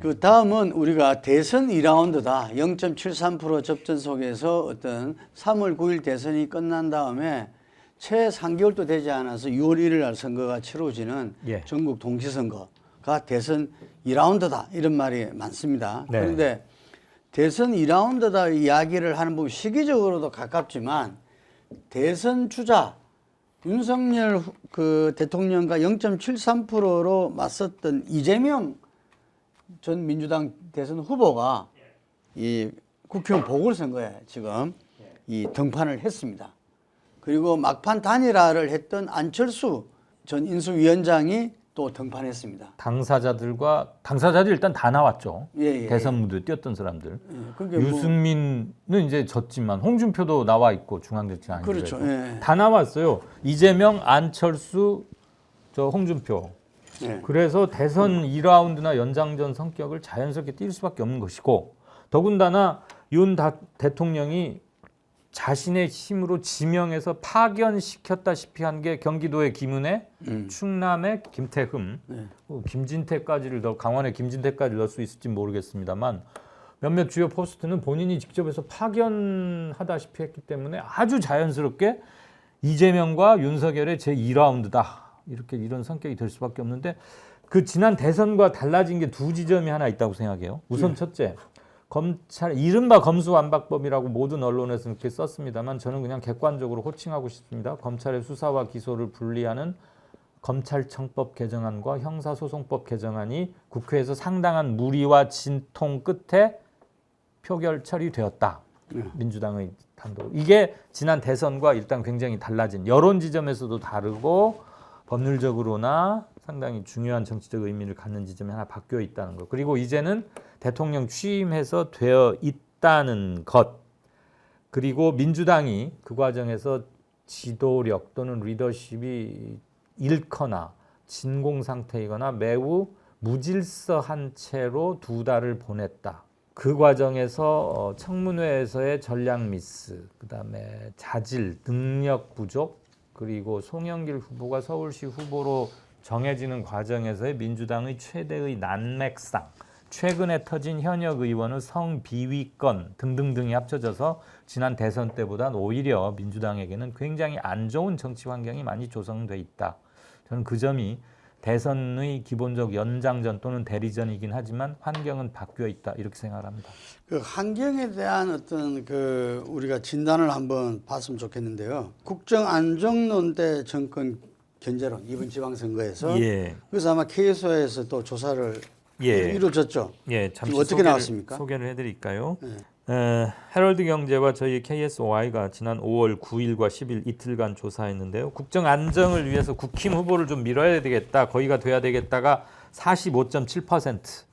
그 다음은 우리가 대선 2라운드다. 0.73% 접전 속에서 어떤 3월 9일 대선이 끝난 다음에 채 3개월도 되지 않아서 6월 1일 날 선거가 치러지는 예. 전국 동시선거가 대선 2라운드다. 이런 말이 많습니다. 네. 그런데 대선 2라운드다 이야기를 하는 부분 시기적으로도 가깝지만 대선 주자 윤석열 그 대통령과 0.73%로 맞섰던 이재명 전 민주당 대선 후보가 이 국회의원 보궐선거에 지금 이 등판을 했습니다. 그리고 막판 단일화를 했던 안철수 전 인수위원장이 또 등판했습니다. 당사자들 일단 다 나왔죠. 예. 대선 무대 뛰었던 사람들. 그게 유승민은 이제 졌지만 홍준표도 나와 있고 중앙대책위원회 그렇죠. 예. 다 나왔어요. 이재명, 안철수, 저 홍준표. 예. 그래서 대선 2라운드나 연장전 성격을 자연스럽게 띌 수밖에 없는 것이고 더군다나 윤 대통령이 자신의 힘으로 지명해서 파견시켰다시피 한 게 경기도의 김은혜, 충남의 김태흠, 김진태까지를 강원의 김진태까지 넣을 수 있을지 모르겠습니다만 몇몇 주요 포스트는 본인이 직접 해서 파견하다시피 했기 때문에 아주 자연스럽게 이재명과 윤석열의 제2라운드다. 이런 성격이 될 수밖에 없는데 그 지난 대선과 달라진 게 두 지점이 하나 있다고 생각해요. 우선 첫째, 검찰 이른바 검수완박법이라고 모든 언론에서 이렇게 썼습니다만 저는 그냥 객관적으로 호칭하고 싶습니다. 검찰의 수사와 기소를 분리하는 검찰청법 개정안과 형사소송법 개정안이 국회에서 상당한 무리와 진통 끝에 표결 처리되었다. 민주당의 단독. 이게 지난 대선과 일단 굉장히 달라진 여론 지점에서도 다르고 법률적으로나 상당히 중요한 정치적 의미를 갖는 지점이 하나 바뀌어 있다는 것. 그리고 이제는 대통령 취임해서 되어 있다는 것. 그리고 민주당이 그 과정에서 지도력 또는 리더십이 잃거나 진공 상태이거나 매우 무질서한 채로 두 달을 보냈다. 그 과정에서 청문회에서의 전략 미스, 그다음에 자질, 능력 부족, 그리고 송영길 후보가 서울시 후보로 정해지는 과정에서의 민주당의 최대의 난맥상, 최근에 터진 현역 의원의 성비위권 등등등이 합쳐져서 지난 대선 때보다는 오히려 민주당에게는 굉장히 안 좋은 정치 환경이 많이 조성돼 있다. 저는 그 점이 대선의 기본적 연장전 또는 대리전이긴 하지만 환경은 바뀌어 있다 이렇게 생각합니다. 그 환경에 대한 어떤 그 우리가 진단을 한번 봤으면 좋겠는데요. 국정안정론대 정권 견제론 이번 지방선거에서 그래서 아마 KSO에서 또 조사를 이루어졌죠. 잠시 어떻게 나왔습니까? 소개를 해드릴까요? 헤럴드 경제와 저희 KSOI가 지난 5월 9일과 10일 이틀간 조사했는데요. 국정 안정을 위해서 국힘 후보를 좀 밀어야 되겠다, 거기가 돼야 되겠다가 45.7%,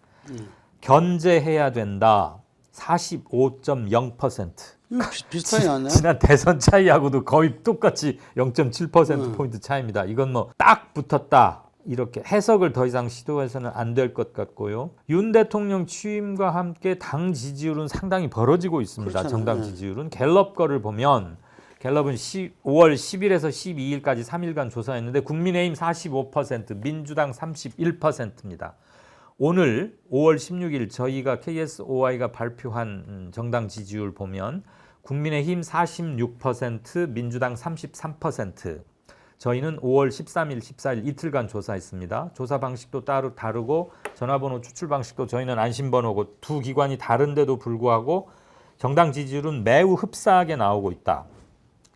견제해야 된다 45.0%. 이거 비슷하지 않나요? 지난 대선 차이하고도 거의 똑같이 0.7%포인트 차이입니다. 이건 뭐 딱 붙었다. 이렇게 해석을 더 이상 시도해서는 안 될 것 같고요. 윤 대통령 취임과 함께 당 지지율은 상당히 벌어지고 있습니다. 그렇잖아요. 정당 지지율은 갤럽 거를 보면 갤럽은 5월 10일에서 12일까지 3일간 조사했는데 국민의힘 45%, 민주당 31%입니다. 오늘 5월 16일 저희가 KSOI가 발표한 정당 지지율 보면 국민의힘 46%, 민주당 33%, 저희는 5월 13일, 14일 이틀간 조사했습니다. 조사 방식도 따로 다르고 전화번호 추출 방식도 저희는 안심번호고 두 기관이 다른데도 불구하고 정당 지지율은 매우 흡사하게 나오고 있다.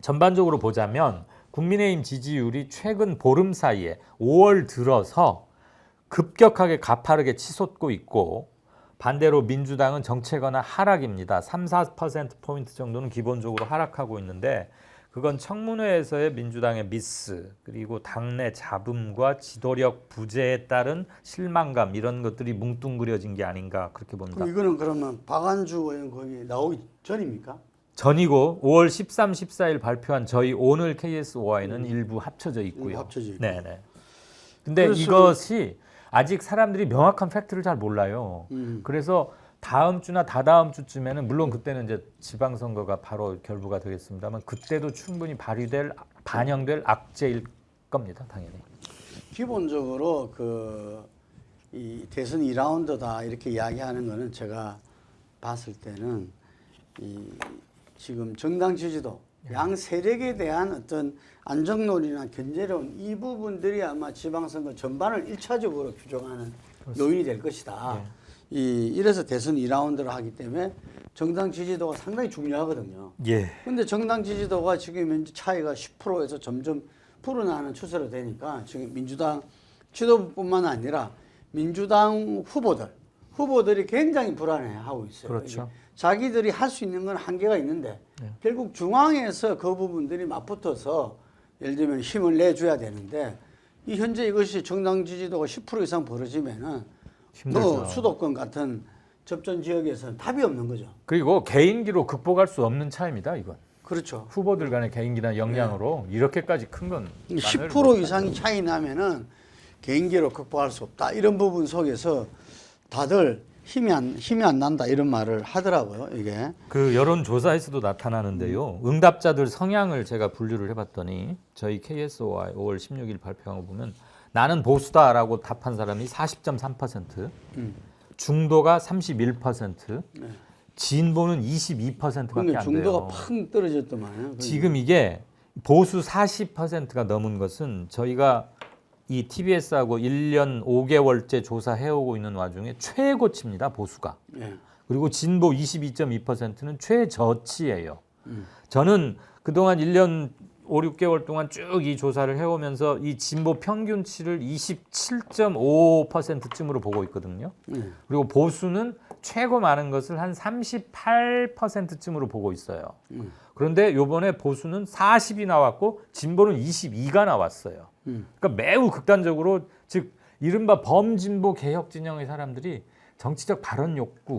전반적으로 보자면 국민의힘 지지율이 최근 보름 사이에 5월 들어서 급격하게 가파르게 치솟고 있고 반대로 민주당은 정체거나 하락입니다. 3, 4%포인트 정도는 기본적으로 하락하고 있는데 그건 청문회에서의 민주당의 미스 그리고 당내 잡음과 지도력 부재에 따른 실망감 이런 것들이 뭉뚱그려진 게 아닌가 그렇게 봅니다. 이거는 그러면 박안주 의원 거기 나오기 전입니까? 전이고 5월 13, 14일 발표한 저희 오늘 KSOI는 일부 합쳐져 있고요. 합쳐져 있고. 네네. 근데 이것이 아직 사람들이 명확한 팩트를 잘 몰라요. 그래서 다음 주나 다다음 주쯤에는 물론 그때는 이제 지방선거가 바로 결부가 되겠습니다만 그때도 충분히 반영될 악재일 겁니다, 당연히. 기본적으로 이 대선 2라운드다 이렇게 이야기하는 거는 제가 봤을 때는 이 지금 정당 지지도 양 세력에 대한 어떤 안정론이나 견제론 이 부분들이 아마 지방선거 전반을 1차적으로 규정하는 요인이 될 것이다. 이래서 대선 2라운드를 하기 때문에 정당 지지도가 상당히 중요하거든요. 그런데 정당 지지도가 지금 현재 차이가 10%에서 점점 불어나는 추세로 되니까 지금 민주당 지도부뿐만 아니라 민주당 후보들이 굉장히 불안해하고 있어요. 그렇죠. 자기들이 할 수 있는 건 한계가 있는데 결국 중앙에서 그 부분들이 맞붙어서 예를 들면 힘을 내줘야 되는데 이 현재 이것이 정당 지지도가 10% 이상 벌어지면은 뭐 수도권 같은 접전 지역에서는 답이 없는 거죠. 그리고 개인기로 극복할 수 없는 차이입니다. 이건. 그렇죠. 후보들 간의 개인기나 역량으로 이렇게까지 큰 건 10% 이상이 차이 나면은 개인기로 극복할 수 없다. 이런 부분 속에서 다들 힘이 안 난다 이런 말을 하더라고요. 이게 그 여론조사에서도 나타나는데요. 응답자들 성향을 제가 분류를 해봤더니 저희 KSOI 5월 16일 발표한 거 보면 나는 보수다라고 답한 사람이 40.3%, 중도가 31%, 진보는 22%밖에 안 돼요. 중도가 팍 떨어졌더만요. 지금 이게 보수 40%가 넘은 것은 저희가 이 TBS하고 1년 5개월째 조사해오고 있는 와중에 최고치입니다. 보수가. 그리고 진보 22.2%는 최저치예요. 저는 그동안 1년 5, 6개월 동안 쭉 이 조사를 해오면서 이 진보 평균치를 27.5%쯤으로 보고 있거든요. 그리고 보수는 최고 많은 것을 한 38%쯤으로 보고 있어요. 그런데 요번에 보수는 40이 나왔고 진보는 22가 나왔어요. 그러니까 매우 극단적으로 즉 이른바 범진보 개혁 진영의 사람들이 정치적 발언 욕구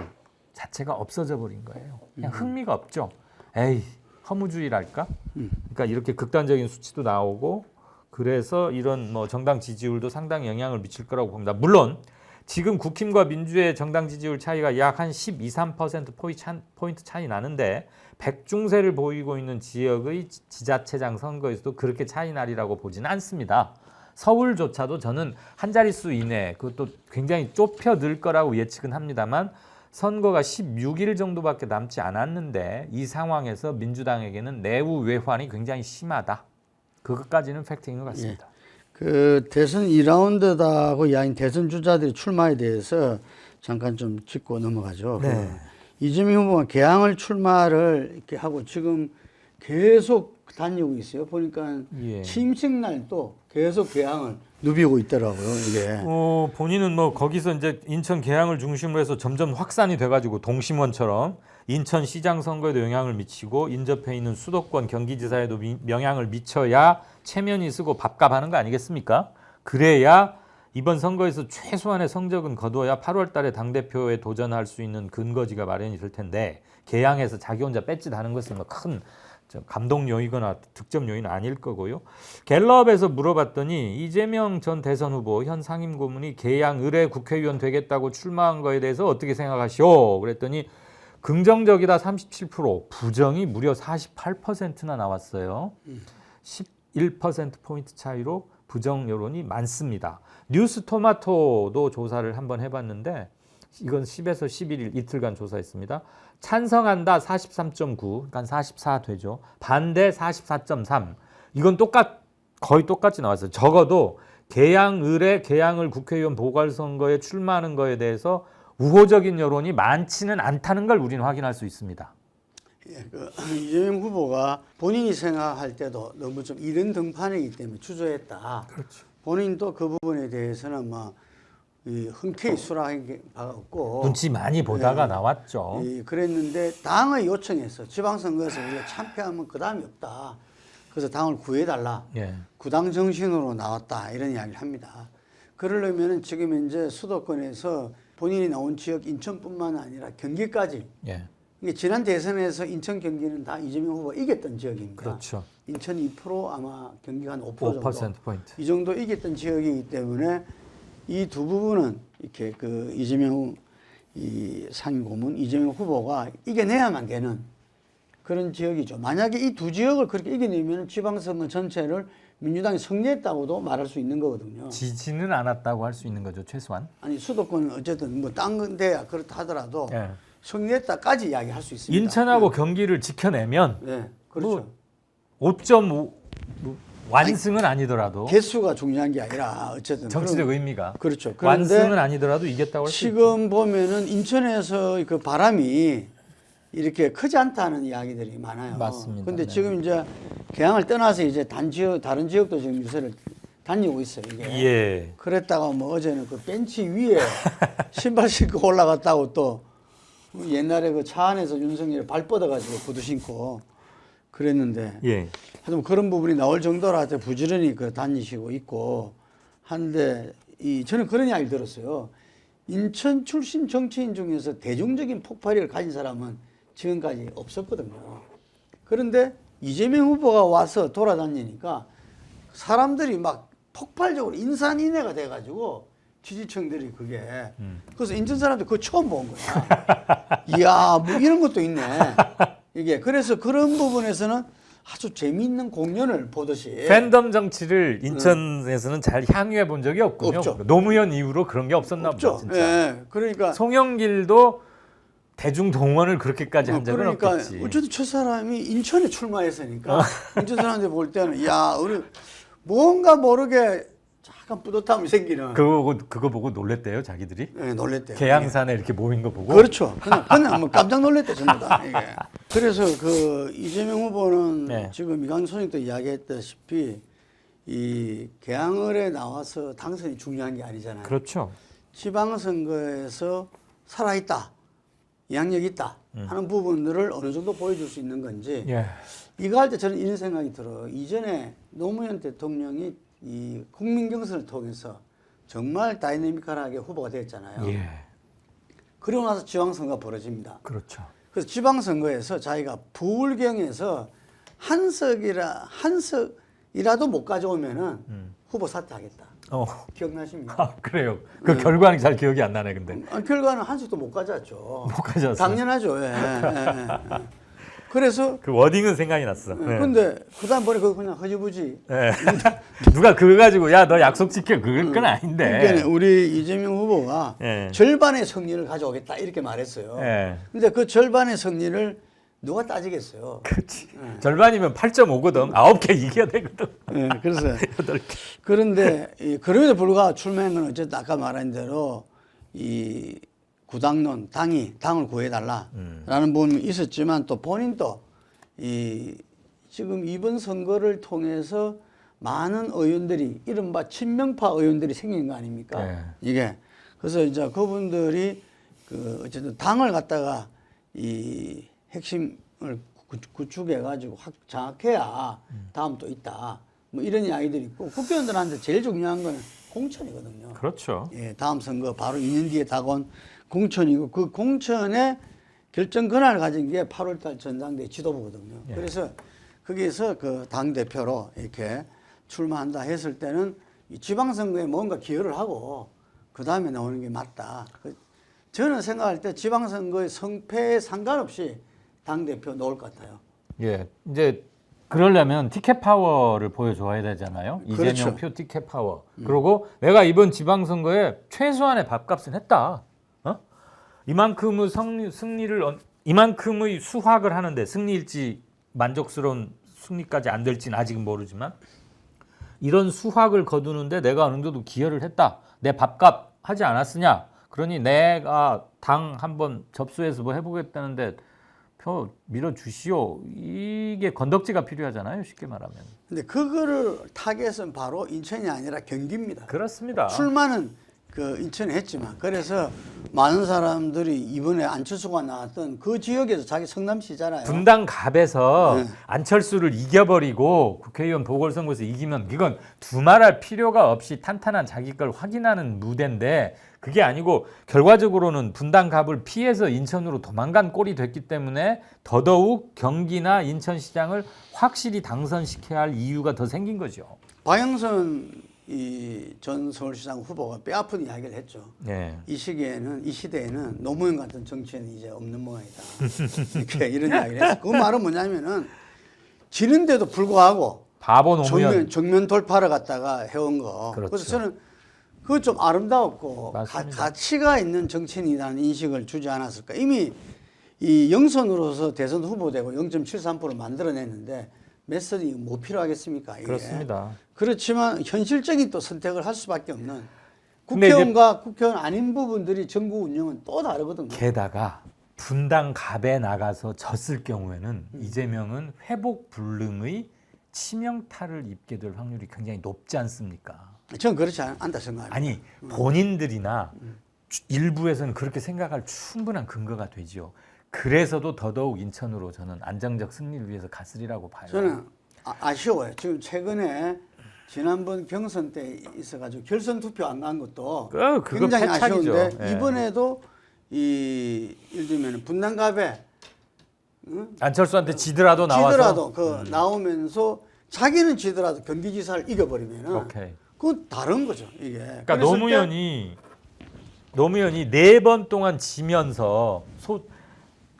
자체가 없어져 버린 거예요. 그냥 흥미가 없죠. 에이 허무주의랄까? 그러니까 이렇게 극단적인 수치도 나오고 그래서 이런 뭐 정당 지지율도 상당히 영향을 미칠 거라고 봅니다. 물론 지금 국힘과 민주의 정당 지지율 차이가 약 한 12, 13% 차이 나는데 백중세를 보이고 있는 지역의 지자체장 선거에서도 그렇게 차이 나리라고 보지는 않습니다. 서울조차도 저는 한 자릿수 이내 그것도 굉장히 좁혀 늘 거라고 예측은 합니다만 선거가 16일 정도밖에 남지 않았는데 이 상황에서 민주당에게는 내후 외환이 굉장히 심하다. 그것까지는 팩트인 것 같습니다. 그 대선 2라운드다고 이야기한 대선 주자들의 출마에 대해서 잠깐 좀 짚고 넘어가죠. 그 이재명 후보가 개항을 출마를 이렇게 하고 지금 계속 다니고 있어요. 보니까 취임식 날도 계속 개항을 누비고 있더라고요. 이게. 본인은 뭐 거기서 이제 인천 개항을 중심으로 해서 점점 확산이 돼가지고 동심원처럼 인천시장 선거에도 영향을 미치고 인접해 있는 수도권 경기지사에도 영향을 미쳐야 체면이 쓰고 밥값하는 거 아니겠습니까? 그래야 이번 선거에서 최소한의 성적은 거둬야 8월 달에 당대표에 도전할 수 있는 근거지가 마련이 될 텐데 개항해서 자기 혼자 뺏짓하는 것은 뭐 큰 감동 요인이거나 득점 요인은 아닐 거고요. 갤럽에서 물어봤더니 이재명 전 대선 후보 현 상임고문이 개항 의뢰 국회의원 되겠다고 출마한 거에 대해서 어떻게 생각하시오? 그랬더니 긍정적이다 37%, 부정이 무려 48%나 나왔어요. 11%포인트 차이로 부정 여론이 많습니다. 뉴스토마토도 조사를 한번 해봤는데 이건 10에서 11일 이틀간 조사했습니다. 찬성한다 43.9, 그러니까 44 되죠. 반대 44.3. 이건 거의 똑같이 나왔어요. 적어도 개항 의뢰, 개항을 국회의원 보궐선거에 출마하는 거에 대해서 우호적인 여론이 많지는 않다는 걸 우리는 확인할 수 있습니다. 이재명 후보가 본인이 생각할 때도 너무 좀 이른 등판이기 때문에 주저했다. 그렇죠. 본인도 그 부분에 대해서는 뭐 흔쾌히 수락한 바가 없고 눈치 많이 보다가 나왔죠. 그랬는데 당의 요청에서 지방선거에서 우리가 참패하면 그 다음이 없다. 그래서 당을 구해달라. 구당 정신으로 나왔다 이런 이야기를 합니다. 그러려면 지금 현재 수도권에서 본인이 나온 지역 인천뿐만 아니라 경기까지. 이게 지난 대선에서 인천 경기는 다 이재명 후보가 이겼던 지역입니다. 그렇죠. 인천 2% 아마 경기가 한 5% 정도. 포인트. 이 정도 이겼던 지역이기 때문에 이 두 부분은 이렇게 그 이재명 이 상임고문 이재명 후보가 이겨내야만 되는 그런 지역이죠. 만약에 이 두 지역을 그렇게 이겨내면 지방선거 전체를 민주당이 승리했다고도 말할 수 있는 거거든요. 지지는 않았다고 할 수 있는 거죠, 최소한. 아니 수도권은 어쨌든 뭐 딴 데야 그렇다 하더라도 예. 승리했다까지 이야기할 수 있습니다. 인천하고 경기를 지켜내면 네, 그렇죠. 5.5 완승은 아니더라도 개수가 중요한 게 아니라 어쨌든 정치적 의미가 그렇죠. 그런데 완승은 아니더라도 이겼다고 할 수 있죠. 지금 보면은 인천에서 그 바람이 이렇게 크지 않다는 이야기들이 많아요. 맞습니다. 근데 네. 지금 이제 개항을 떠나서 이제 다른 지역도 지금 유세를 다니고 있어요. 이게. 예. 그랬다가 뭐 어제는 그 벤치 위에 신발 신고 올라갔다고 또 옛날에 그 차 안에서 윤석열이 발 뻗어가지고 구두 신고 그랬는데 예. 하여튼 그런 부분이 나올 정도로 하여튼 부지런히 그 다니시고 있고 한데 저는 그런 이야기를 들었어요. 인천 출신 정치인 중에서 대중적인 폭발력을 가진 사람은 지금까지 없었거든요. 그런데 이재명 후보가 와서 돌아다니니까 사람들이 막 폭발적으로 인산인해가 돼가지고 지지층들이 그게 그래서 인천 사람들 그거 처음 본 거야. 이야 뭐 이런 것도 있네. 이게 그래서 그런 부분에서는 아주 재미있는 공연을 보듯이 팬덤 정치를 인천에서는 잘 향유해 본 적이 없군요. 없죠. 노무현 이후로 그런 게 없었나 보죠, 없죠. 진짜. 예. 그러니까 송영길도 대중 동원을 그렇게까지 한 적은 그러니까 없겠지. 어쨌든 저 사람이 인천에 출마했으니까 인천 사람들 볼 때는 야 우리 뭔가 모르게 약간 뿌듯함이 생기는. 그거 보고 놀랬대요, 자기들이. 예, 놀랬대요. 계양산에 이렇게 모인 거 보고. 그렇죠. 그냥 뭐 깜짝 놀랐대 전부 다 이게. 그래서 그 이재명 후보는 네. 지금 이강준 소장도 이야기했다시피 이 개항을에 나와서 당선이 중요한 게 아니잖아요. 그렇죠. 지방선거에서 살아있다, 영향력 있다 하는 부분들을 어느 정도 보여줄 수 있는 건지 예. 이거 할 때 저는 이런 생각이 들어요. 이전에 노무현 대통령이 이 국민 경선을 통해서 정말 다이내미컬하게 후보가 됐잖아요. 예. 그러고 나서 지방선거가 벌어집니다. 그렇죠. 그래서 지방선거에서 자기가 부울경에서 한 석이라도 못 가져오면은 후보 사퇴하겠다. 기억나십니까? 아, 그래요. 그 결과는 잘 기억이 안 나네, 근데. 결과는 한 석도 못 가져왔죠. 못 가져왔어요. 당연하죠. 예. 그래서 그 워딩은 생각이 났어. 예. 근데 그다음 번에 그거 그냥 허지부지. 예. 누가 그거 가지고 야, 너 약속 지켜. 그건 아닌데. 그러니까 우리 이재명 후보가 예. 절반의 승리를 가져오겠다 이렇게 말했어요. 예. 근데 그 절반의 승리를 누가 따지겠어요? 그렇지. 절반이면 8.5거든. 9개 이겨야 되거든. 예, 그래서 8개. 그런데 그럼에도 불구하고 출마한 건 어쨌든 아까 말한 대로 이 구당론 당을 구해달라라는 부분이 있었지만 또 본인도 지금 이번 선거를 통해서 많은 의원들이 이른바 친명파 의원들이 생긴 거 아닙니까? 네. 이게 그래서 이제 그분들이 어쨌든 당을 갖다가 이 핵심을 구축해 가지고 장악해야 다음 또 있다. 뭐 이런 이야기들이 있고 국회의원들한테 제일 중요한 건 공천이거든요. 그렇죠. 예, 다음 선거 바로 2년 뒤에 다가온 공천이고 그 공천의 결정 권한을 가진 게 8월달 전당대 지도부거든요. 예. 그래서 거기에서 그 당 대표로 이렇게 출마한다 했을 때는 이 지방선거에 뭔가 기여를 하고 그 다음에 나오는 게 맞다. 저는 생각할 때 지방선거의 성패에 상관없이 당 대표 나올 것 같아요. 예. 이제 그러려면 티켓 파워를 보여줘야 되잖아요. 그렇죠. 이재명 표 티켓 파워. 그리고 내가 이번 지방선거에 최소한의 밥값은 했다. 이만큼의 이만큼의 수확을 하는데 승리일지 만족스러운 승리까지 안 될지는 아직은 모르지만 이런 수확을 거두는데 내가 어느 정도 기여를 했다. 내 밥값 하지 않았으냐. 그러니 내가 당 한번 접수해서 뭐 해보겠다는데 표 밀어주시오. 이게 건덕지가 필요하잖아요. 쉽게 말하면. 근데 그거를 타겟은 바로 인천이 아니라 경기입니다. 그렇습니다. 출마는 인천에 했지만 그래서 많은 사람들이 이번에 안철수가 나왔던 그 지역에서 자기 성남시잖아요. 분당갑에서 네. 안철수를 이겨버리고 국회의원 보궐선거에서 이기면 이건 두말할 필요가 없이 탄탄한 자기 걸 확인하는 무대인데 그게 아니고 결과적으로는 분당갑을 피해서 인천으로 도망간 꼴이 됐기 때문에 더더욱 경기나 인천시장을 확실히 당선시켜야 할 이유가 더 생긴 거죠. 박영선 전 서울시장 후보가 뼈아픈 이야기를 했죠. 네. 이 시대에는 노무현 같은 정치인은 이제 없는 모양이다. 이렇게 이런 이야기를 했어요. 그 말은 뭐냐면은 지는데도 불구하고 바보 노무현. 정면 돌파를 갖다가 해온 거. 그렇죠. 그래서 저는 그거 좀 아름다웠고 맞습니다. 가치가 있는 정치인이라는 인식을 주지 않았을까. 이미 이 영선으로서 대선 후보되고 0.73% 만들어냈는데 메서디 뭐 필요하겠습니까? 이게. 그렇습니다. 그렇지만 현실적인 또 선택을 할 수밖에 없는 근데 국회의원과 국회의원 아닌 부분들이 정부 운영은 또 다르거든요. 게다가 분당 갑에 나가서 졌을 경우에는 이재명은 회복 불능의 치명타를 입게 될 확률이 굉장히 높지 않습니까? 저는 그렇지 않다 생각합니다. 아니 본인들이나 일부에서는 그렇게 생각할 충분한 근거가 되지요. 그래서도 더더욱 인천으로 저는 안정적 승리를 위해서 갔으리라고 봐요. 저는 아쉬워요. 지금 최근에 지난번 경선 때 있어가지고 결선 투표 안 간 것도 그거 굉장히 패착이죠. 아쉬운데 예. 이번에도 예를 들면 분당갑에 안철수한테 지더라도 나와서 지더라도 나오면서 자기는 지더라도 경기지사를 이겨버리면은 오케이. 그건 다른 거죠 이게. 그러니까 노무현이 4번 동안 지면서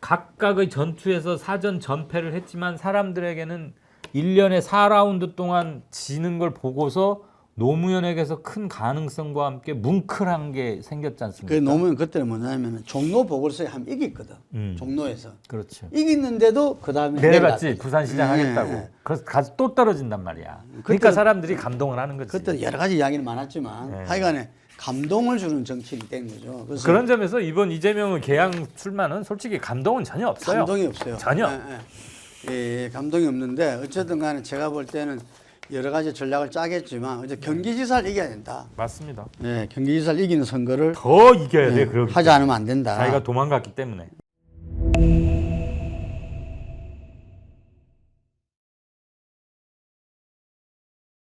각각의 전투에서 사전 전패를 했지만 사람들에게는 1년에 4라운드 동안 지는 걸 보고서 노무현에게서 큰 가능성과 함께 뭉클한 게 생겼지 않습니까? 그 노무현 그때는 뭐냐면 종로 보궐서에 한번 이겼거든. 종로에서. 그렇죠. 이겼는데도 그 다음에 내려갔지. 부산시장 하겠다고. 네. 그래서 가서 또 떨어진단 말이야. 그러니까 사람들이 감동을 하는 거지. 그때 여러 가지 이야기는 많았지만 네. 하여간에 감동을 주는 정치인이 된 거죠. 그래서 그런 점에서 이번 이재명의 개항 출마는 솔직히 감동은 전혀 없어요. 감동이 없어요. 전혀. 예, 감동이 없는데 어쨌든 간에 제가 볼 때는 여러 가지 전략을 짜겠지만 이제 경기지사를 이겨야 된다. 맞습니다. 예, 경기지사를 이기는 선거를 더 이겨야 돼. 그러기 하지 않으면 안 된다. 자기가 도망갔기 때문에.